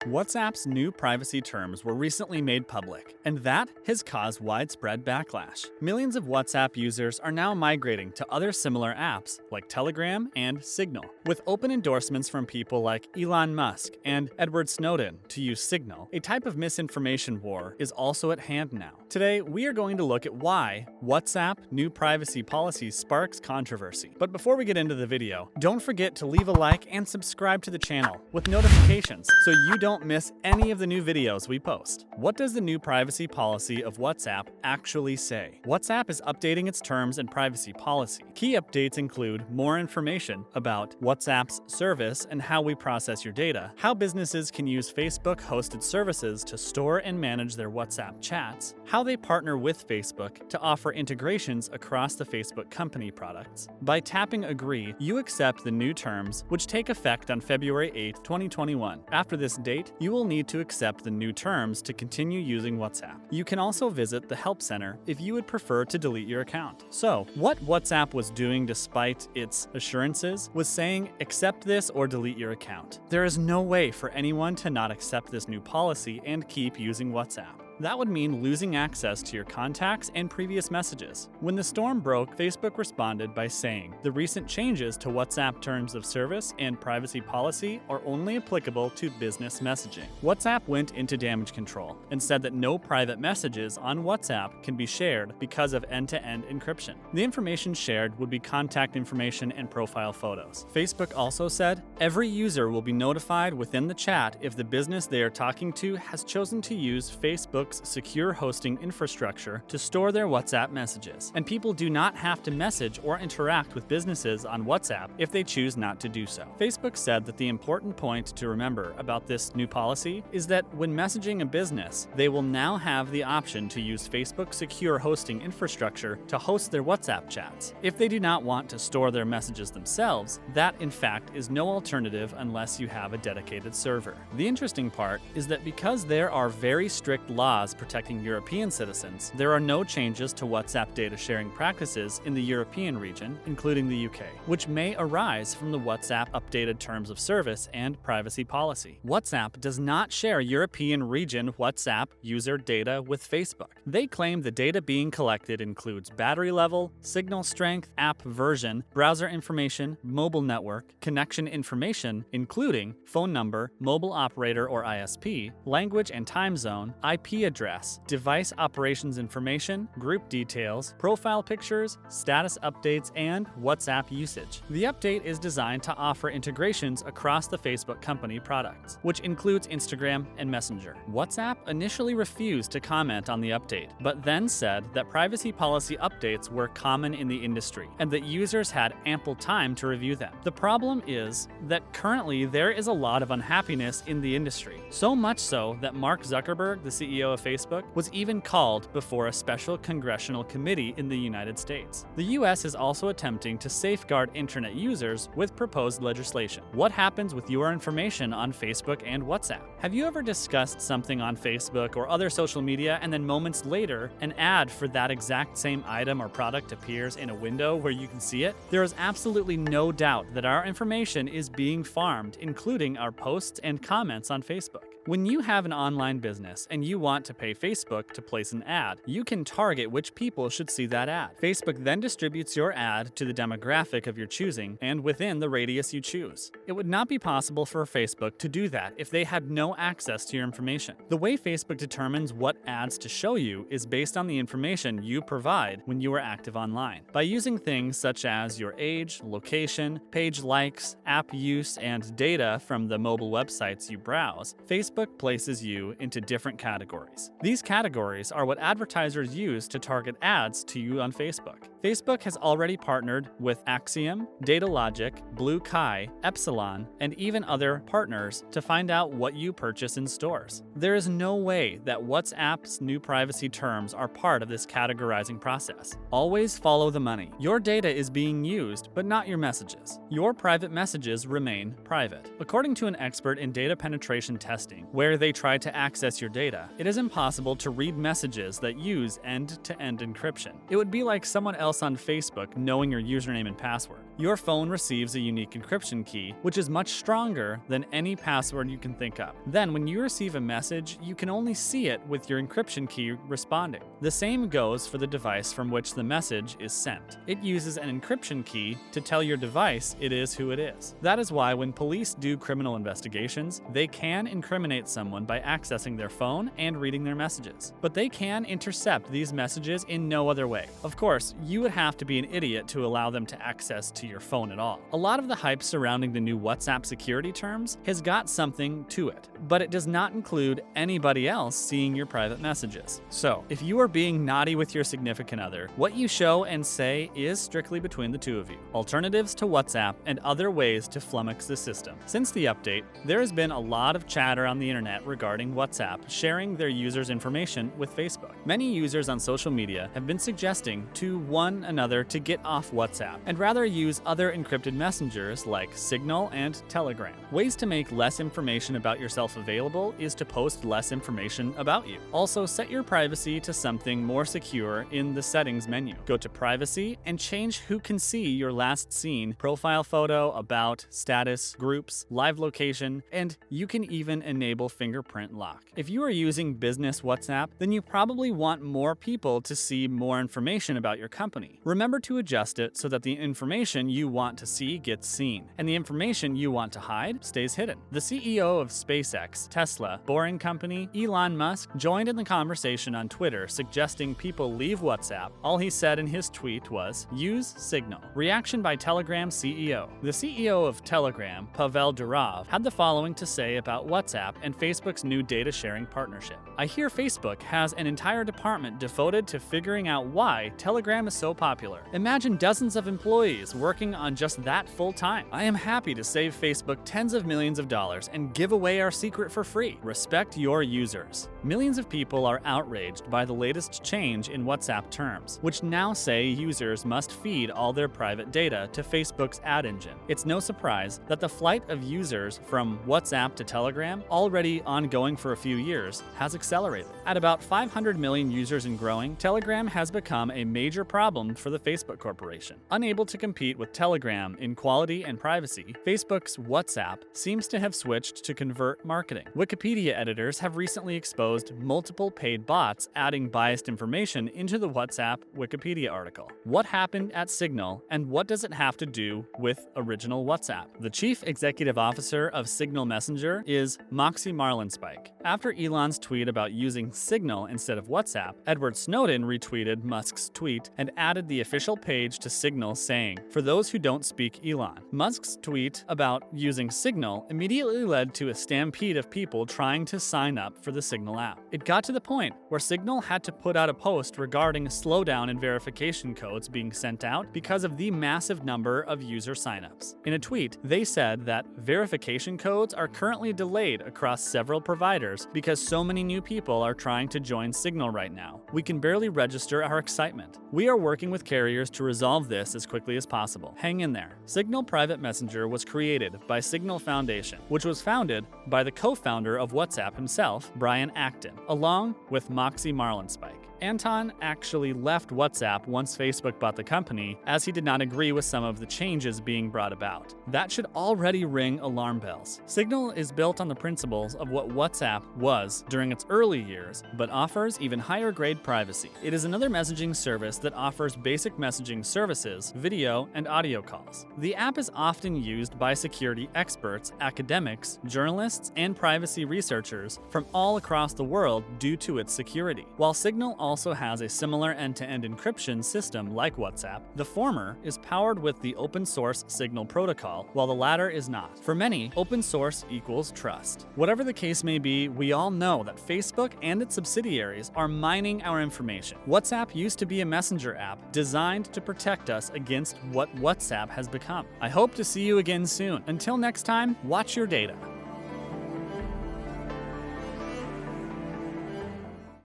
WhatsApp's new privacy terms were recently made public, and that has caused widespread backlash. Millions of WhatsApp users are now migrating to other similar apps like Telegram and Signal, with open endorsements from people like Elon Musk and Edward Snowden to use Signal. A type of misinformation war is also at hand now. Today, we are going to look at why WhatsApp new privacy policy sparks controversy. But before we get into the video, don't forget to leave a like and subscribe to the channel with notifications so you don't miss any of the new videos we post. What does the new privacy policy of WhatsApp actually say? WhatsApp is updating its terms and privacy policy. Key updates include more information about WhatsApp's service and how we process your data, how businesses can use Facebook-hosted services to store and manage their WhatsApp chats, how they partner with Facebook to offer integrations across the Facebook company products. By tapping Agree, you accept the new terms, which take effect on February 8, 2021. After this date, you will need to accept the new terms to continue using WhatsApp. You can also visit the Help Center if you would prefer to delete your account. So, what WhatsApp was doing despite its assurances was saying, accept this or delete your account. There is no way for anyone to not accept this new policy and keep using WhatsApp. That would mean losing access to your contacts and previous messages. When the storm broke, Facebook responded by saying, the recent changes to WhatsApp terms of service and privacy policy are only applicable to business messaging. WhatsApp went into damage control and said that no private messages on WhatsApp can be shared because of end-to-end encryption. The information shared would be contact information and profile photos. Facebook also said, every user will be notified within the chat if the business they are talking to has chosen to use Facebook's secure hosting infrastructure to store their WhatsApp messages, and people do not have to message or interact with businesses on WhatsApp if they choose not to do so. Facebook said that the important point to remember about this new policy is that when messaging a business, they will now have the option to use Facebook's secure hosting infrastructure to host their WhatsApp chats. If they do not want to store their messages themselves, that in fact is no alternative unless you have a dedicated server. The interesting part is that because there are very strict laws protecting European citizens, there are no changes to WhatsApp data sharing practices in the European region, including the UK, which may arise from the WhatsApp updated terms of service and privacy policy. WhatsApp does not share European region WhatsApp user data with Facebook. They claim the data being collected includes battery level, signal strength, app version, browser information, mobile network, connection information, including phone number, mobile operator or ISP, language and time zone, IP address, device operations information, group details, profile pictures, status updates, and WhatsApp usage. The update is designed to offer integrations across the Facebook company products, which includes Instagram and Messenger. WhatsApp initially refused to comment on the update, but then said that privacy policy updates were common in the industry and that users had ample time to review them. The problem is that currently there is a lot of unhappiness in the industry, so much so that Mark Zuckerberg, the CEO of Facebook, was even called before a special congressional committee in the United States. The US is also attempting to safeguard internet users with proposed legislation. What happens with your information on Facebook and WhatsApp? Have you ever discussed something on Facebook or other social media and then moments later an ad for that exact same item or product appears in a window where you can see it? There is absolutely no doubt that our information is being farmed, including our posts and comments on Facebook. When you have an online business and you want to pay Facebook to place an ad, you can target which people should see that ad. Facebook then distributes your ad to the demographic of your choosing and within the radius you choose. It would not be possible for Facebook to do that if they had no access to your information. The way Facebook determines what ads to show you is based on the information you provide when you are active online. By using things such as your age, location, page likes, app use, and data from the mobile websites you browse, Facebook places you into different categories. These categories are what advertisers use to target ads to you on Facebook. Facebook has already partnered with Axiom, DataLogic, Blue Kai, Epsilon, and even other partners to find out what you purchase in stores. There is no way that WhatsApp's new privacy terms are part of this categorizing process. Always follow the money. Your data is being used, but not your messages. Your private messages remain private. According to an expert in data penetration testing, where they try to access your data, it is impossible to read messages that use end-to-end encryption. It would be like someone else on Facebook knowing your username and password. your phone receives a unique encryption key, which is much stronger than any password you can think of. Then, when you receive a message, you can only see it with your encryption key responding. The same goes for the device from which the message is sent. It uses an encryption key to tell your device it is who it is. That is why when police do criminal investigations, they can incriminate someone by accessing their phone and reading their messages. But they can intercept these messages in no other way. Of course, you would have to be an idiot to allow them to access to your phone at all. A lot of the hype surrounding the new WhatsApp security terms has got something to it, but it does not include anybody else seeing your private messages. So, if you are being naughty with your significant other, what you show and say is strictly between the two of you. Alternatives to WhatsApp and other ways to flummox the system. Since the update, there has been a lot of chatter on the internet regarding WhatsApp sharing their users' information with Facebook. Many users on social media have been suggesting to one another to get off WhatsApp and rather use other encrypted messengers like Signal and Telegram. Ways to make less information about yourself available is to post less information about you. Also, set your privacy to something more secure in the settings menu. Go to privacy and change who can see your last seen, profile photo, about, status, groups, live location, and you can even enable fingerprint lock. If you are using business WhatsApp, then you probably want more people to see more information about your company. Remember to adjust it so that the information you want to see gets seen, and the information you want to hide stays hidden. The CEO of SpaceX, Tesla, Boring Company, Elon Musk, joined in the conversation on Twitter suggesting people leave WhatsApp. All he said in his tweet was, "Use Signal." Reaction by Telegram CEO. The CEO of Telegram, Pavel Durov, had the following to say about WhatsApp and Facebook's new data sharing partnership. "I hear Facebook has an entire department devoted to figuring out why Telegram is so popular. Imagine dozens of employees working on just that full time. I am happy to save Facebook tens of millions of dollars and give away our secret for free. Respect your users." Millions of people are outraged by the latest change in WhatsApp terms, which now say users must feed all their private data to Facebook's ad engine. It's no surprise that the flight of users from WhatsApp to Telegram, already ongoing for a few years, has accelerated. At about 500 million users and growing, Telegram has become a major problem for the Facebook corporation. Unable to compete with Telegram in quality and privacy, Facebook's WhatsApp seems to have switched to convert marketing. Wikipedia editors have recently exposed multiple paid bots adding biased information into the WhatsApp Wikipedia article. What happened at Signal, and what does it have to do with original WhatsApp? The chief executive officer of Signal Messenger is Moxie Marlinspike. After Elon's tweet about using Signal instead of WhatsApp, Edward Snowden retweeted Musk's tweet and added the official page to Signal saying, "For those who don't speak Elon." Musk's tweet about using Signal immediately led to a stampede of people trying to sign up for the Signal app. It got to the point where Signal had to put out a post regarding a slowdown in verification codes being sent out because of the massive number of user signups. In a tweet, they said that verification codes are currently delayed across several providers because so many new people are trying to join Signal right now. We can barely register our excitement. We are working with carriers to resolve this as quickly as possible. Hang in there. Signal Private Messenger was created by Signal Foundation, which was founded by the co-founder of WhatsApp himself, Brian Acton, along with Moxie Marlinspike. Anton actually left WhatsApp once Facebook bought the company, as he did not agree with some of the changes being brought about. That should already ring alarm bells. Signal is built on the principles of what WhatsApp was during its early years, but offers even higher grade privacy. It is another messaging service that offers basic messaging services, video, and audio calls. The app is often used by security experts, academics, journalists, and privacy researchers from all across the world due to its security. While Signal also has a similar end-to-end encryption system like WhatsApp, the former is powered with the open source Signal protocol, while the latter is not. For many, open source equals trust. Whatever the case may be, we all know that Facebook and its subsidiaries are mining our information. WhatsApp used to be a messenger app designed to protect us against what WhatsApp has become. I hope to see you again soon. Until next time, watch your data.